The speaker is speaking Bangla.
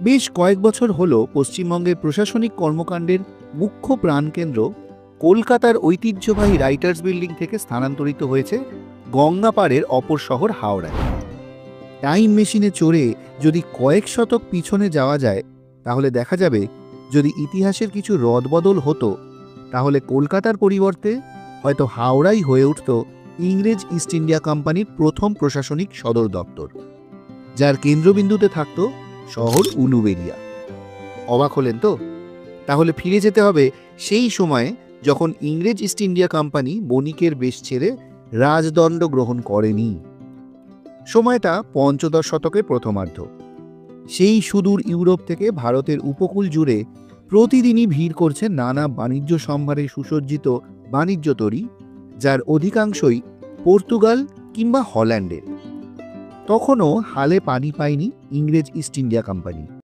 বেশ কয়েক বছর হলো পশ্চিমবঙ্গের প্রশাসনিক কর্মকাণ্ডের মুখ্য প্রাণকেন্দ্র কলকাতার ঐতিহ্যবাহী রাইটার্স বিল্ডিং থেকে স্থানান্তরিত হয়েছে গঙ্গা পাড়ের অপর শহর হাওড়ায়। টাইম মেশিনে চড়ে যদি কয়েক শতক পিছনে যাওয়া যায়, তাহলে দেখা যাবে যদি ইতিহাসের কিছু রদবদল হতো, তাহলে কলকাতার পরিবর্তে হয়তো হাওড়াই হয়ে উঠত ইংরেজ ইস্ট ইন্ডিয়া কোম্পানির প্রথম প্রশাসনিক সদর দপ্তর, যার কেন্দ্রবিন্দুতে থাকত শহর উলুবেড়িয়া। অবাক হলেন তো? তাহলে ফিরে যেতে হবে সেই সময়ে যখন ইংরেজ ইস্ট ইন্ডিয়া কোম্পানি বণিকের বেশ ছেড়ে রাজদণ্ড গ্রহণ করেনি। সময়টা পঞ্চদশ শতকের প্রথমার্ধ। সেই সুদূর ইউরোপ থেকে ভারতের উপকূল জুড়ে প্রতিদিনই ভিড় করছে নানা বাণিজ্য সম্ভারে সুসজ্জিত বাণিজ্য তরী, যার অধিকাংশই পর্তুগাল কিংবা হল্যান্ডের। তখনও হালে পানি পায়নি ইংরেজ ইস্ট ইন্ডিয়া কোম্পানি।